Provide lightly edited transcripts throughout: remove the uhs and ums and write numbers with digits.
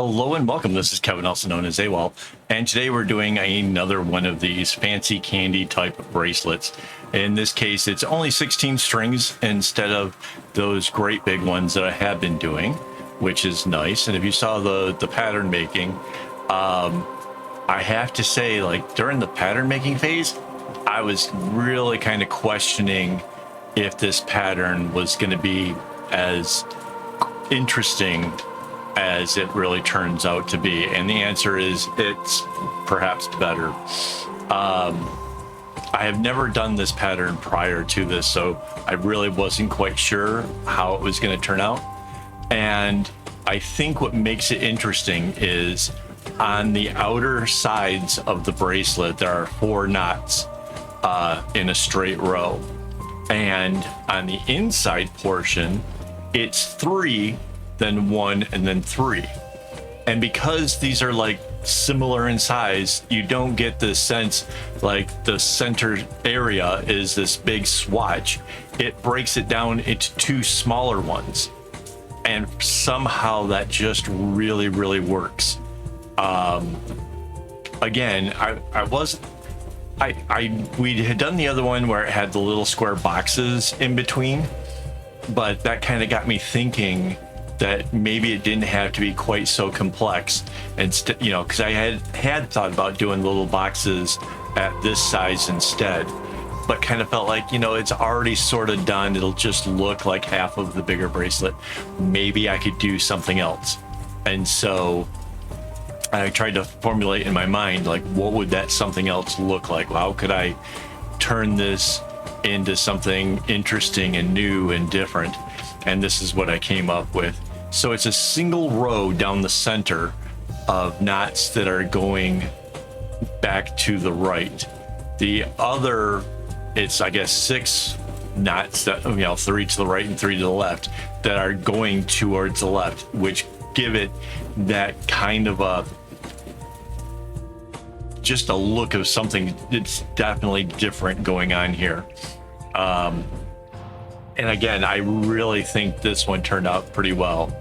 Hello and welcome. This is Kevin, also known as AWOL, and today we're doing another one of these fancy candy type of bracelets. In this case, it's only 16 strings instead of those great big ones that I have been doing, which is nice. And if you saw the pattern making, I have to say, like, during the pattern making phase, I was really kind of questioning if this pattern was going to be as interesting as it really turns out to be, and the answer is it's perhaps better. I have never done this pattern prior to this, so I really wasn't quite sure how it was going to turn out. And I think what makes it interesting is on the outer sides of the bracelet there are 4 knots in a straight row, and on the inside portion it's 3, then 1, and then 3. And because these are like similar in size, you don't get this sense like the center area is this big swatch. It breaks it down into 2 smaller ones, and somehow that just really works. Again, we had done the other one where it had the little square boxes in between, but that kind of got me thinking that maybe it didn't have to be quite so complex. Instead, because I had thought about doing little boxes at this size instead, but kind of felt like, it's already sort of done. It'll just look like half of the bigger bracelet. Maybe I could do something else. And so I tried to formulate in my mind, like, what would that something else look like? How could I turn this into something interesting and new and different? And this is what I came up with. So it's a single row down the center of knots that are going back to the right. The other, it's, I guess, 6 knots that, 3 to the right and 3 to the left that are going towards the left, which give it that kind of just a look of something that's definitely different going on here. And again, I really think this one turned out pretty well.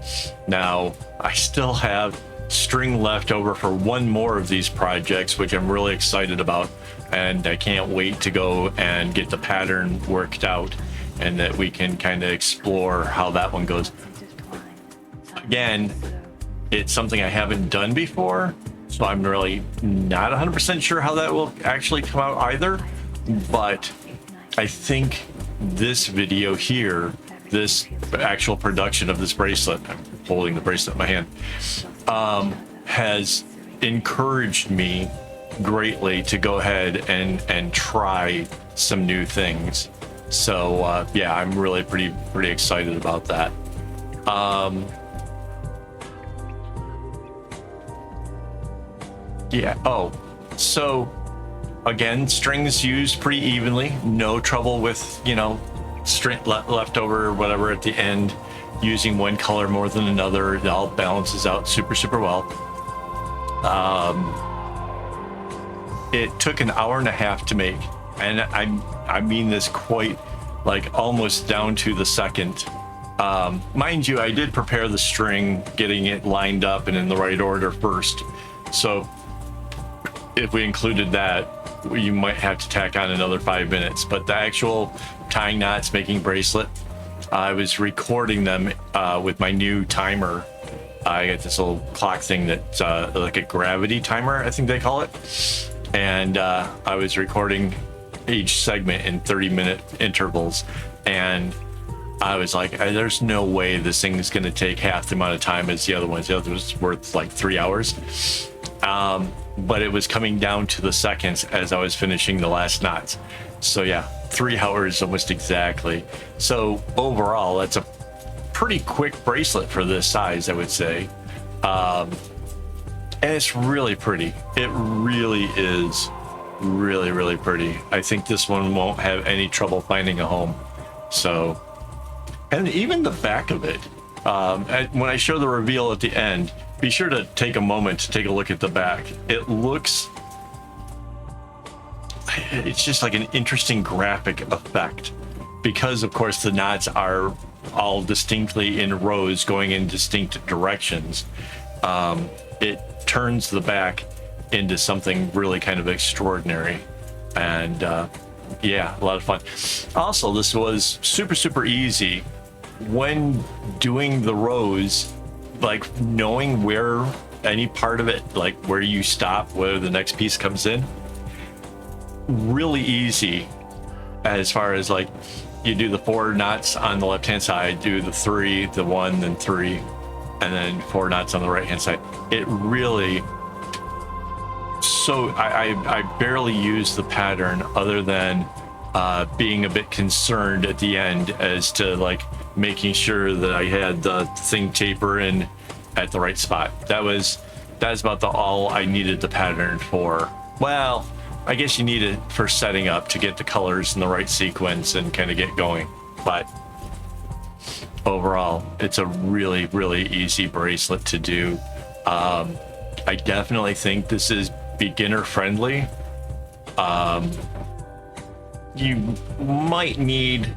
Now, I still have string left over for one more of these projects, which I'm really excited about, and I can't wait to go and get the pattern worked out and that we can kind of explore how that one goes. Again, it's something I haven't done before, so I'm really not 100% sure how that will actually come out either, but I think this video here, this actual production of this bracelet, I'm holding the bracelet in my hand, has encouraged me greatly to go ahead and try some new things. So yeah, I'm really pretty excited about that. Yeah. Oh, so again, strings used pretty evenly, no trouble with, string leftover or whatever at the end, using one color more than another. It all balances out super well. It took an hour and a half to make, and I mean this quite, like, almost down to the second. Mind you, I did prepare the string, getting it lined up and in the right order first, so if we included that, you might have to tack on another 5 minutes. But the actual tying knots, making bracelet, I was recording them with my new timer. I got this little clock thing that's like a gravity timer, I think they call it, and I was recording each segment in 30-minute intervals, and I was like, there's no way this thing is going to take half the amount of time as the other ones. The other was worth like 3 hours. But it was coming down to the seconds as I was finishing the last knots. So yeah, 3 hours almost exactly. So overall, that's a pretty quick bracelet for this size, I would say. And it's really pretty. It really is really pretty. I think this one won't have any trouble finding a home. So, and even the back of it, when I show the reveal at the end, be sure to take a moment to take a look at the back. It's just like an interesting graphic effect, because of course the knots are all distinctly in rows going in distinct directions. it turns the back into something really kind of extraordinary. And yeah, a lot of fun. Also, this was super easy when doing the rows, like knowing where any part of it, like where you stop, where the next piece comes in. Really easy as far as like you do the 4 knots on the left hand side, do the 3, the 1, then 3, and then 4 knots on the right hand side. It really, so I barely used the pattern other than being a bit concerned at the end as to like making sure that I had the thing taper in at the right spot. That's about all I needed the pattern for. Well, I guess you need it for setting up to get the colors in the right sequence and kind of get going. But overall, it's a really easy bracelet to do. I definitely think this is beginner friendly. You might need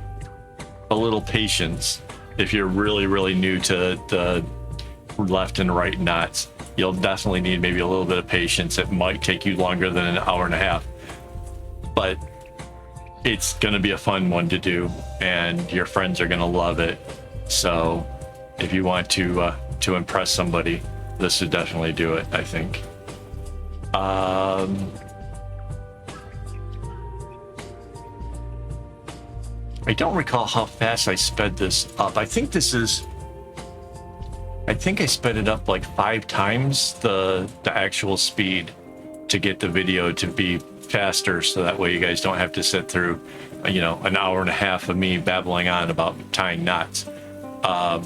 a little patience if you're really new to the left and right knots. You'll definitely need maybe a little bit of patience. It might take you longer than an hour and a half, but it's going to be a fun one to do, and your friends are going to love it. So if you want to impress somebody, this would definitely do it, I think. I don't recall how fast I sped this up. I think I sped it up like 5 times the actual speed to get the video to be faster, so that way you guys don't have to sit through, you know, an hour and a half of me babbling on about tying knots. But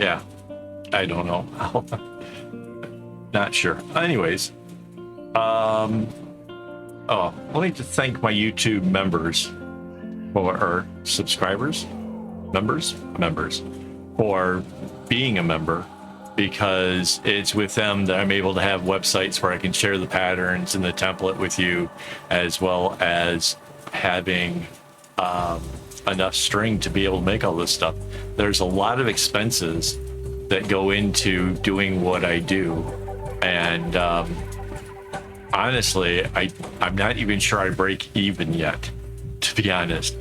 yeah, I don't know. Not sure. Anyways, oh, let me just thank my YouTube members or subscribers, members for being a member, because it's with them that I'm able to have websites where I can share the patterns and the template with you, as well as having enough string to be able to make all this stuff. There's a lot of expenses that go into doing what I do, and honestly, I'm not even sure I break even yet, to be honest.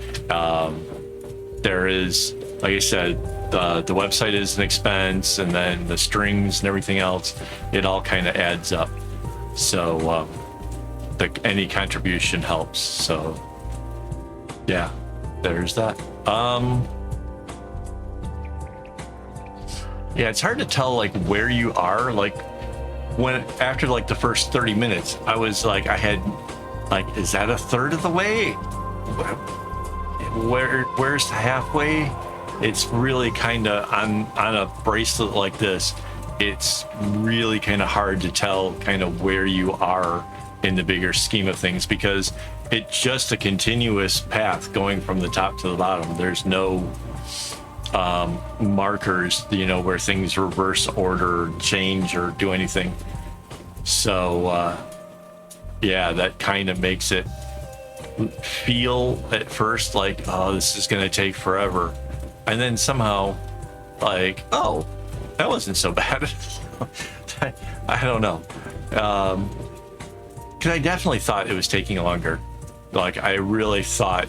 There is, like I said, the website is an expense, and then the strings and everything else, it all kind of adds up. So any contribution helps. So yeah, there's that. Yeah, it's hard to tell like where you are. Like when after like the first 30 minutes, I was like, I had like, is that a third of the way? Where's the halfway? It's really kind of on a bracelet like this, it's really kind of hard to tell kind of where you are in the bigger scheme of things, because it's just a continuous path going from the top to the bottom. There's no markers, you know, where things reverse order, change, or do anything. So yeah, that kind of makes it feel at first like, oh, this is going to take forever. And then somehow, like, oh, that wasn't so bad. I don't know. Because I definitely thought it was taking longer. Like, I really thought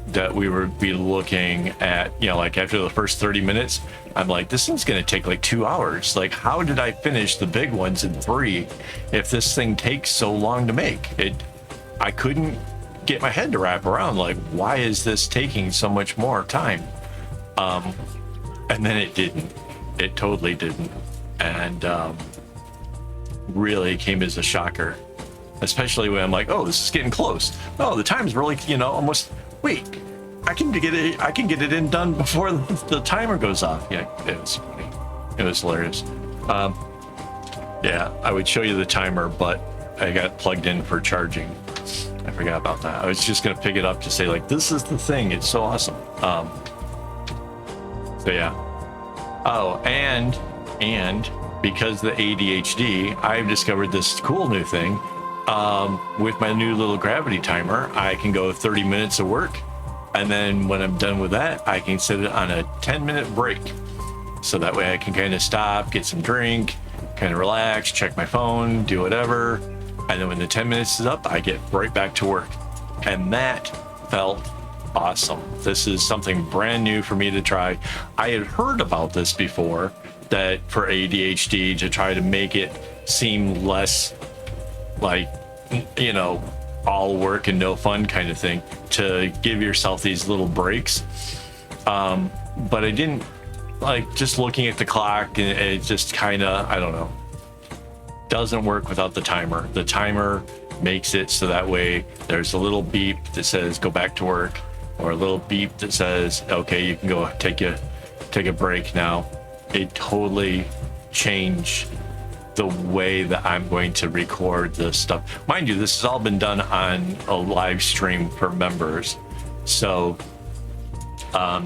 that we would be looking at, you know, like after the first 30 minutes, I'm like, this thing's going to take like 2 hours. Like, how did I finish the big ones in 3 if this thing takes so long to make? I couldn't get my head to wrap around, like, why is this taking so much more time? And then it didn't. It totally didn't. And really came as a shocker, especially when I'm like, oh, this is getting close. Oh, the time's really, you know, almost, wait, I can get it in done before the timer goes off. Yeah, it was funny. It was hilarious. Yeah, I would show you the timer, but I got plugged in for charging. I forgot about that. I was just going to pick it up to say, like, this is the thing. It's so awesome. So yeah. Oh, and because the ADHD, I've discovered this cool new thing. With my new little gravity timer, I can go 30 minutes of work, and then when I'm done with that, I can set it on a 10-minute break. So that way I can kind of stop, get some drink, kind of relax, check my phone, do whatever. And then when the 10 minutes is up, I get right back to work. And that felt awesome. This is something brand new for me to try. I had heard about this before, that for ADHD, to try to make it seem less like, you know, all work and no fun kind of thing, to give yourself these little breaks. But I didn't, like, just looking at the clock, and it just kind of, I don't know, doesn't work without the timer. The timer makes it so that way there's a little beep that says go back to work, or a little beep that says, okay, you can go take a break now. It totally changed the way that I'm going to record this stuff. Mind you, this has all been done on a live stream for members. So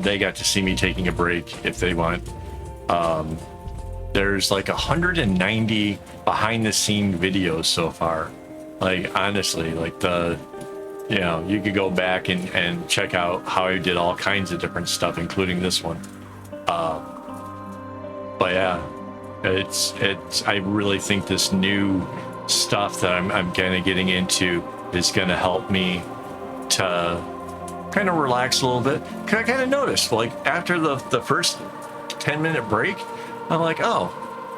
they got to see me taking a break if they want. There's like 190 behind the scene videos so far. Like, honestly, like you know, you could go back and check out how I did all kinds of different stuff, including this one. But yeah, it's I really think this new stuff that I'm kind of getting into is going to help me to kind of relax a little bit. Cause I kind of noticed, like, after the first 10-minute break, I'm like, oh,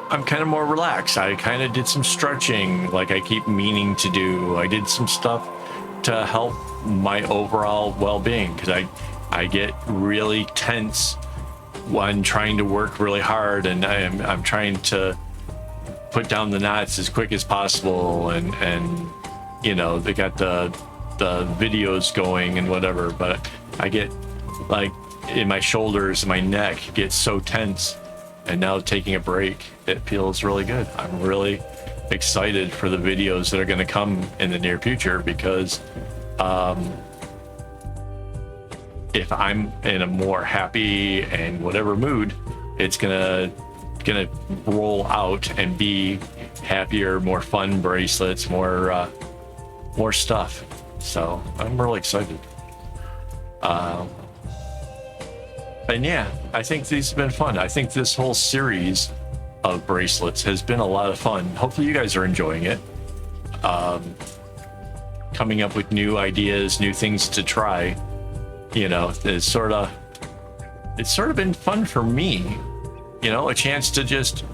I'm kind of more relaxed. I kind of did some stretching, like I keep meaning to do. I did some stuff to help my overall well-being, because I get really tense when trying to work really hard, and I'm trying to put down the knots as quick as possible, and you know, they got the videos going and whatever, but I get, like, in my shoulders, my neck gets so tense. And now taking a break, it feels really good. I'm really excited for the videos that are going to come in the near future, because if I'm in a more happy and whatever mood, it's gonna roll out and be happier, more fun bracelets, more stuff. So I'm really excited. And yeah, I think these have been fun. I think this whole series of bracelets has been a lot of fun. Hopefully you guys are enjoying it. Coming up with new ideas, new things to try. You know, it's sort of been fun for me. You know, a chance to just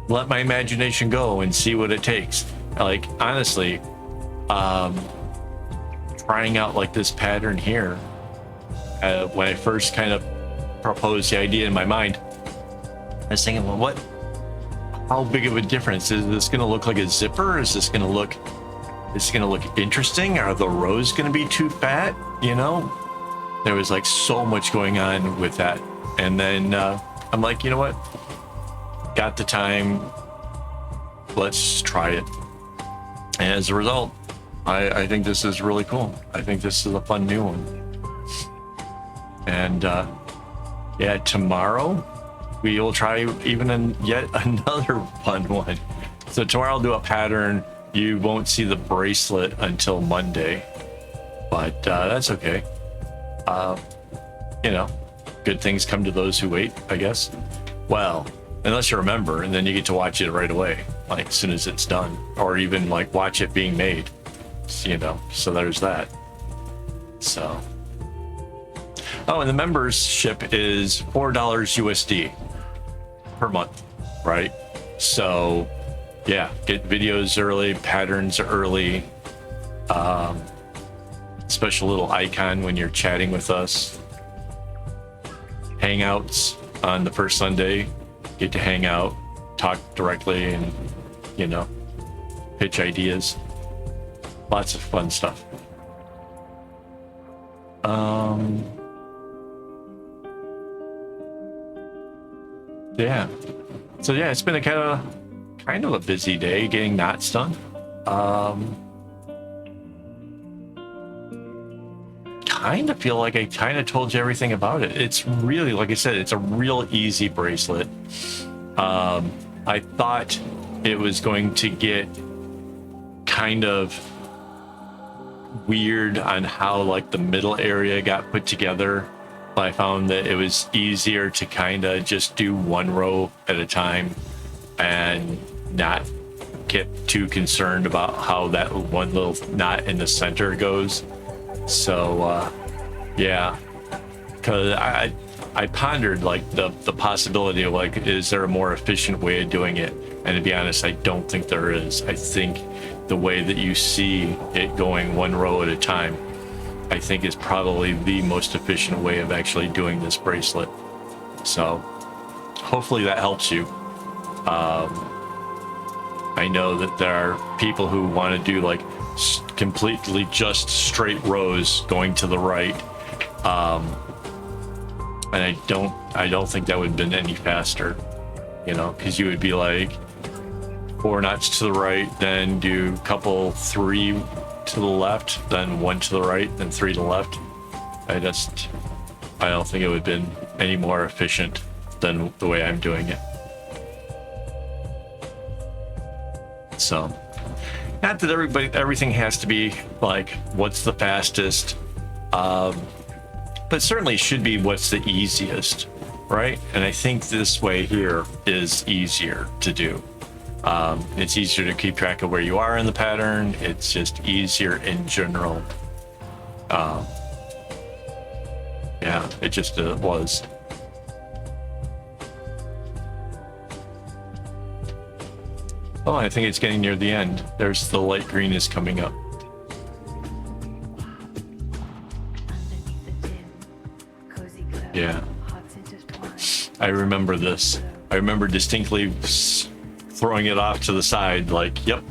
let my imagination go and see what it takes. Like, honestly, trying out like this pattern here. When I first kind of proposed the idea in my mind, I was thinking, well, how big of a difference is this going to look? Like a zipper? Is this going to look interesting? Are the rows going to be too fat? You know, there was like so much going on with that. And then I'm like, you know what? Got the time. Let's try it. And as a result, I think this is really cool. I think this is a fun new one. And yeah, tomorrow we will try even yet another fun one. So tomorrow I'll do a pattern. You won't see the bracelet until Monday, but that's okay. You know, good things come to those who wait, I guess. Well, unless you remember, and then you get to watch it right away, like as soon as it's done, or even like watch it being made. You know, so there's that. So. Oh, and the membership is $4 USD per month, right? So, yeah, get videos early, patterns early, special little icon when you're chatting with us. Hangouts on the first Sunday, get to hang out, talk directly, and, you know, pitch ideas. Lots of fun stuff. Yeah. So yeah, it's been a kind of a busy day getting knots done. Kind of feel like I kind of told you everything about it. It's really, like I said, it's a real easy bracelet. I thought it was going to get kind of weird on how like the middle area got put together. I found that it was easier to kind of just do one row at a time and not get too concerned about how that one little knot in the center goes. So yeah, because I pondered like the possibility of like, is there a more efficient way of doing it? And to be honest, I don't think there is. I think the way that you see it going one row at a time, I think is probably the most efficient way of actually doing this bracelet. So hopefully that helps you. I know that there are people who want to do like completely just straight rows going to the right. And I don't think that would have been any faster, you know, because you would be like 4 knots to the right, then do a couple 3 to the left, then 1 to the right, then 3 to the left. I don't think it would have been any more efficient than the way I'm doing it. So, not that everything has to be like what's the fastest, but certainly should be what's the easiest, right? And I think this way here is easier to do. It's easier to keep track of where you are in the pattern. It's just easier in general. Yeah, it just was. Oh, I think it's getting near the end. There's the light green is coming up. Yeah. I remember this. I remember distinctly throwing it off to the side like, yep,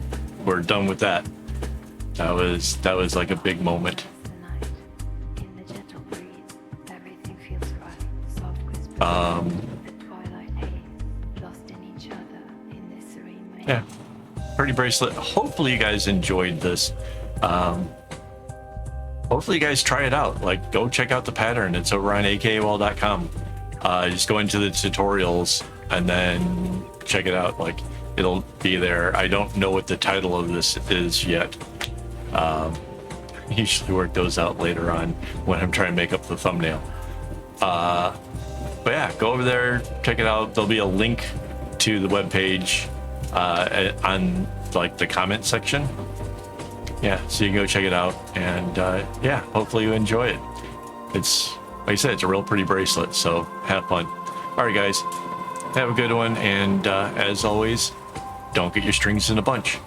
we're done with that. That was like a big moment. Yeah, pretty bracelet. Hopefully you guys enjoyed this. Hopefully you guys try it out. Like, go check out the pattern. It's over on akaawol.com. Just go into the tutorials and then check it out. Like, it'll be there. I don't know what the title of this is yet. Usually work those out later on when I'm trying to make up the thumbnail. But yeah, go over there, check it out. There'll be a link to the webpage on like the comment section. Yeah, so you can go check it out, and yeah, hopefully you enjoy it. It's, like I said, it's a real pretty bracelet, so have fun. All right, guys, have a good one, and as always, don't get your strings in a bunch.